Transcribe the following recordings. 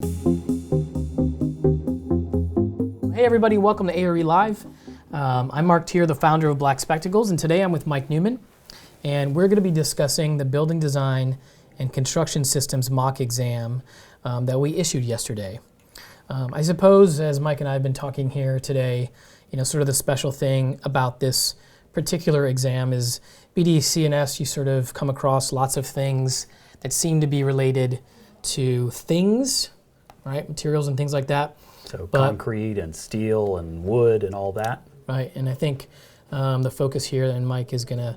Hey everybody, welcome to a.r.e. Live. I'm Mark Tier, the founder of Black Spectacles, and today I'm with Mike Newman, and we're going to be discussing the Building Design and Construction Systems mock exam that we issued yesterday. I suppose, as Mike and I have been talking here today, sort of the special thing about this particular exam is BDCS, you sort of come across lots of things that seem to be related to things, right? Materials and things like that. So concrete and steel and wood and all that. Right, and I think the focus here, and Mike is going to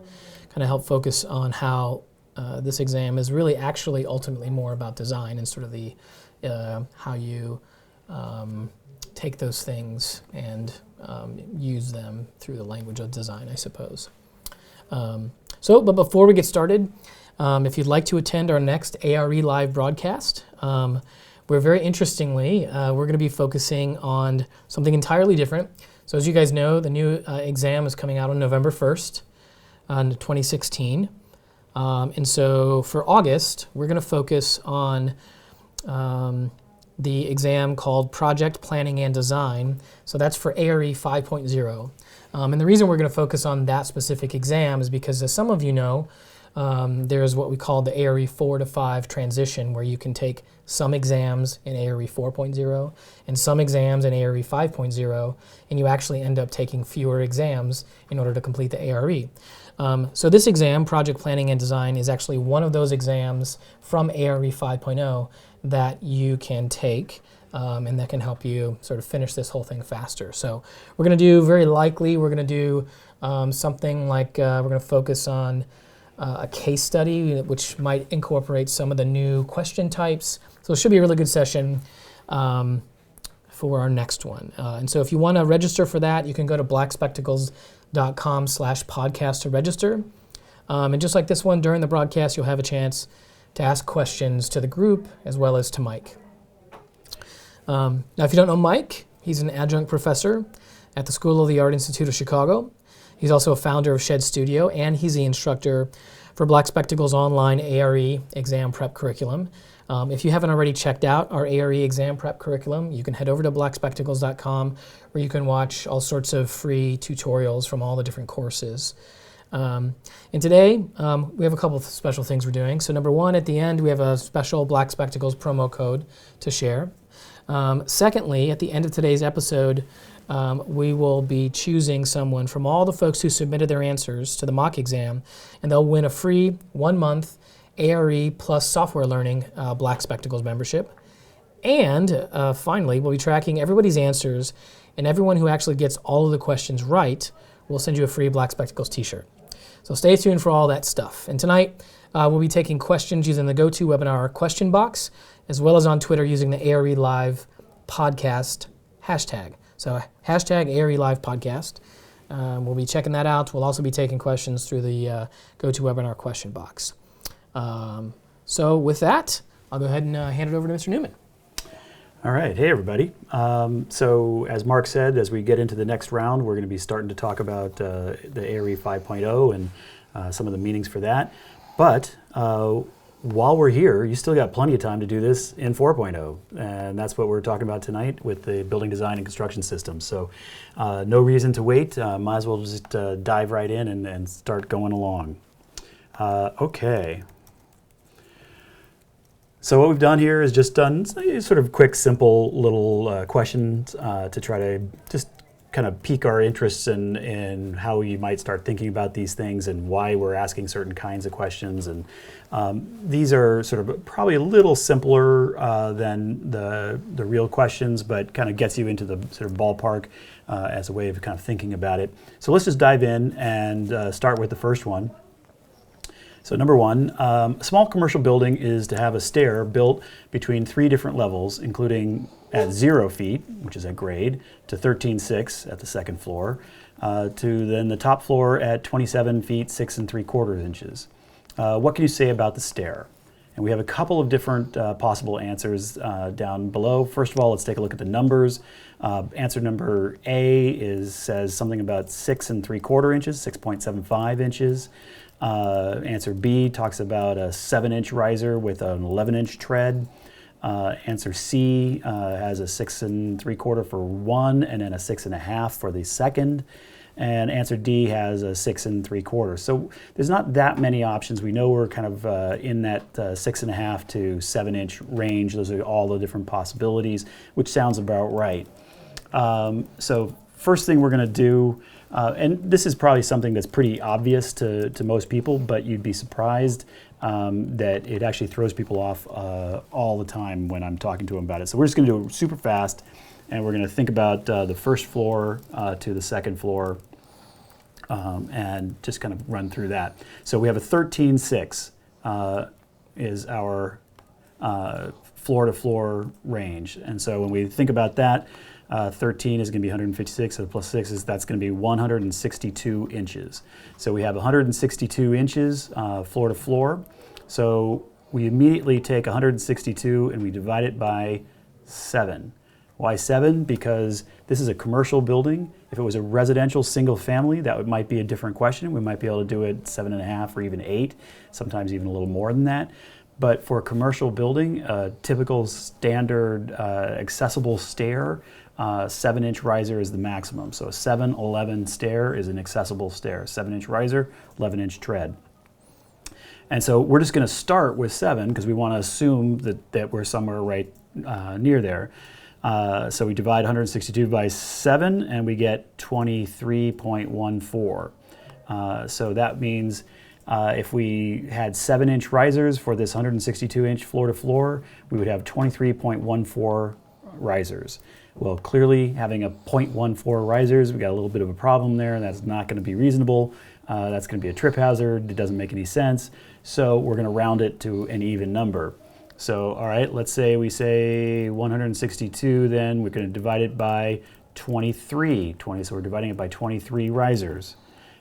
kind of help focus on how this exam is really actually ultimately more about design and sort of the how you take those things and use them through the language of design, I suppose. But before we get started, if you'd like to attend our next a.r.e. Live broadcast, we're very interestingly, we're going to be focusing on something entirely different. So as you guys know, the new exam is coming out on November 1st, 2016. And so for August, we're going to focus on the exam called Project Planning and Design. So that's for a.r.e. 5.0. And the reason we're going to focus on that specific exam is because, as some of you know, there's what we call the a.r.e. 4 to 5 transition, where you can take some exams in a.r.e. 4.0 and some exams in a.r.e. 5.0, and you actually end up taking fewer exams in order to complete the a.r.e. So this exam, Project Planning and Design, is actually one of those exams from a.r.e. 5.0 that you can take, and that can help you sort of finish this whole thing faster. So we're going to do, very likely, we're going to do something like we're going to focus on a case study, which might incorporate some of the new question types. So it should be a really good session for our next one. And so if you want to register for that, you can go to blackspectacles.com/podcast to register. And just like this one, during the broadcast, you'll have a chance to ask questions to the group as well as to Mike. Now, if you don't know Mike, he's an adjunct professor at the School of the Art Institute of Chicago. He's also a founder of Shed Studio, and he's the instructor for Black Spectacles' online a.r.e. exam prep curriculum. If you haven't already checked out our a.r.e. exam prep curriculum, you can head over to blackspectacles.com, where you can watch all sorts of free tutorials from all the different courses. And today, we have a couple of special things we're doing. So number one, at the end, we have a special Black Spectacles promo code to share. Secondly, at the end of today's episode, we will be choosing someone from all the folks who submitted their answers to the mock exam, and they'll win a free 1-month a.r.e. plus software learning Black Spectacles membership. And finally, we'll be tracking everybody's answers, and everyone who actually gets all of the questions right will send you a free Black Spectacles t-shirt. So stay tuned for all that stuff. And tonight, we'll be taking questions using the GoToWebinar question box, as well as on Twitter using the a.r.e. Live podcast hashtag. So hashtag a.r.e. Live podcast. We'll be checking that out. We'll also be taking questions through the GoToWebinar question box. So with that, I'll go ahead and hand it over to Mr. Newman. All right. Hey, everybody. So as Mark said, as we get into the next round, we're going to be starting to talk about the a.r.e. 5.0 and some of the meanings for that. But while we're here, you still got plenty of time to do this in 4.0, and that's what we're talking about tonight with the Building Design and Construction Systems. So no reason to wait. Might as well just dive right in and start going along. Okay. So what we've done here is just done sort of quick, simple little questions to try to just kind of pique our interests in how you might start thinking about these things and why we're asking certain kinds of questions. And these are sort of probably a little simpler than the real questions, but kind of gets you into the sort of ballpark as a way of kind of thinking about it. So let's just dive in and start with the first one. So number one, a small commercial building is to have a stair built between 3 different levels, including at 0 feet, which is at grade, to 13.6 at the second floor, to then the top floor at 27 feet 6 3/4 inches. What can you say about the stair? And we have a couple of different possible answers down below. First of all, let's take a look at the numbers. Answer number A says something about 6 3/4 inches, 6.75 inches. Answer B talks about a 7-inch riser with an 11-inch tread. Answer C has a 6 3/4 for one, and then a 6 1/2 for the second. And answer D has a 6 3/4. So there's not that many options. We know we're kind of in that 6 1/2 to 7-inch range. Those are all the different possibilities, which sounds about right. So first thing we're going to do, and this is probably something that's pretty obvious to most people, but you'd be surprised that it actually throws people off all the time when I'm talking to them about it. So we're just going to do it super fast, and we're going to think about the first floor to the second floor, and just kind of run through that. So we have a 13.6 is our floor-to-floor range. And so when we think about that, 13 is going to be 156, so plus 6 is that's going to be 162 inches. So we have 162 inches floor to floor. So we immediately take 162 and we divide it by 7. Why 7? Because this is a commercial building. If it was a residential single family, that might be a different question. We might be able to do it 7 1/2 or even 8, sometimes even a little more than that. But for a commercial building, a typical standard accessible stair, 7-inch riser is the maximum. So a 7-11 stair is an accessible stair. 7-inch riser, 11-inch tread. And so we're just going to start with 7 because we want to assume that we're somewhere right near there. So we divide 162 by 7 and we get 23.14. So that means if we had 7-inch risers for this 162-inch floor-to-floor, we would have 23.14 risers. Well, clearly having a 0.14 risers, we got a little bit of a problem there, and that's not going to be reasonable. That's going to be a trip hazard. It doesn't make any sense. So we're going to round it to an even number. So, all right, let's say we say 162, then we're going to divide it by 23. So we're dividing it by 23 risers.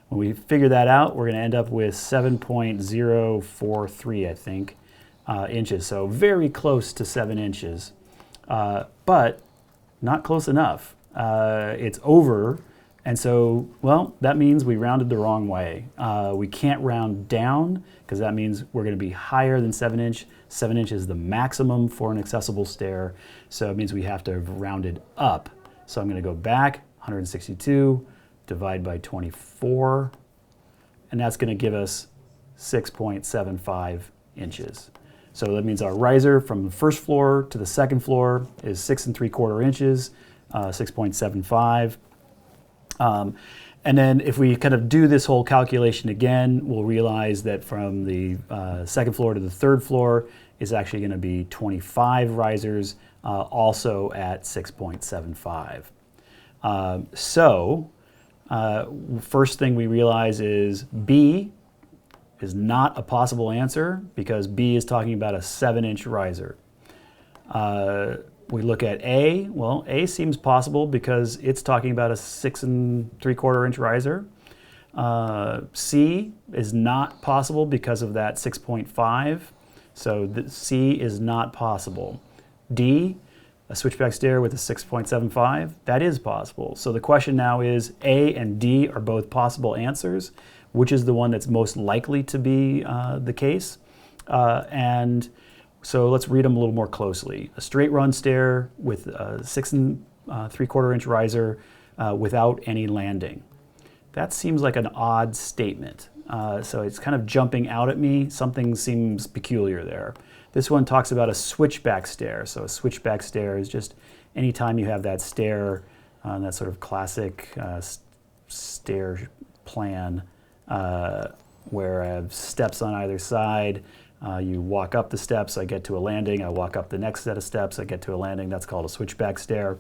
When we figure that out, we're going to end up with 7.043, I think, inches. So very close to 7 inches, but not close enough. It's over, and so, well, that means we rounded the wrong way. We can't round down because that means we're going to be higher than 7 inch. 7 inch is the maximum for an accessible stair, so it means we have to have rounded up. So I'm going to go back, 162, divide by 24, and that's going to give us 6.75 inches. So that means our riser from the first floor to the second floor is 6 3/4 inches, 6.75. And then if we kind of do this whole calculation again, we'll realize that from the second floor to the third floor is actually going to be 25 risers, also at 6.75. First thing we realize is B is not a possible answer because B is talking about a 7-inch riser. We look at A. Well, A seems possible because it's talking about a 6 3/4 inch riser. C is not possible because of that 6.5. So C is not possible. D, a switchback stair with a 6.75, that is possible. So the question now is A and D are both possible answers. Which is the one that's most likely to be the case? And so let's read them a little more closely. A straight run stair with a 6 3/4 inch riser without any landing. That seems like an odd statement. So it's kind of jumping out at me. Something seems peculiar there. This one talks about a switchback stair. So a switchback stair is just anytime you have that stair, that sort of classic stair plan where I have steps on either side. You walk up the steps, I get to a landing. I walk up the next set of steps, I get to a landing. That's called a switchback stair.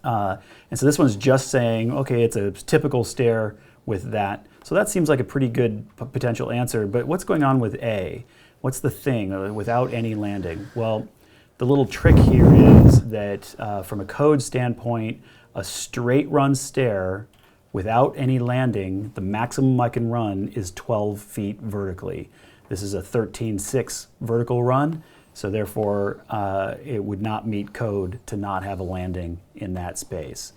And so this one's just saying, okay, it's a typical stair with that. So that seems like a pretty good potential answer. But what's going on with A? What's the thing without any landing? Well, the little trick here is that from a code standpoint, a straight run stair without any landing, the maximum I can run is 12 feet vertically. This is a 13.6 vertical run, so therefore it would not meet code to not have a landing in that space.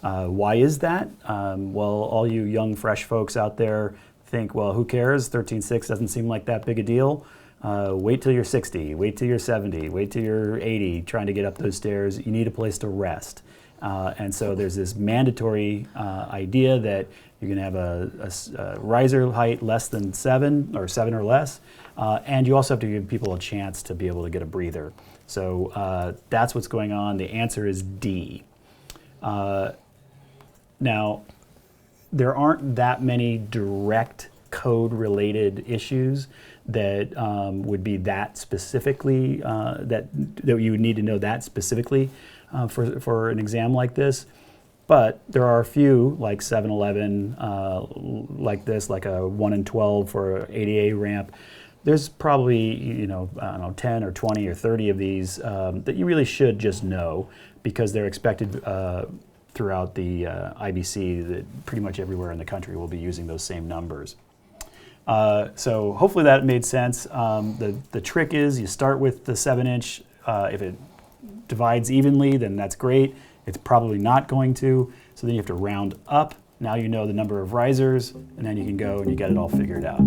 Why is that? Well, all you young, fresh folks out there think, well, who cares? 13.6 doesn't seem like that big a deal. wait till you're 60, wait till you're 70, wait till you're 80, trying to get up those stairs. You need a place to rest. And so there's this mandatory idea that you're going to have a riser height less than 7 or 7 or less. And you also have to give people a chance to be able to get a breather. So that's what's going on. The answer is D. Now, there aren't that many direct code-related issues that would be that specifically, that you would need to know that specifically for an exam like this. But there are a few, like 7-Eleven, like this, like a 1 in 12 for an ADA ramp. There's probably, I don't know, 10 or 20 or 30 of these that you really should just know, because they're expected throughout the IBC that pretty much everywhere in the country will be using those same numbers. So hopefully that made sense. The trick is you start with the 7-inch. If it divides evenly, then that's great. It's probably not going to, so then you have to round up. Now you know the number of risers, and then you can go and you get it all figured out.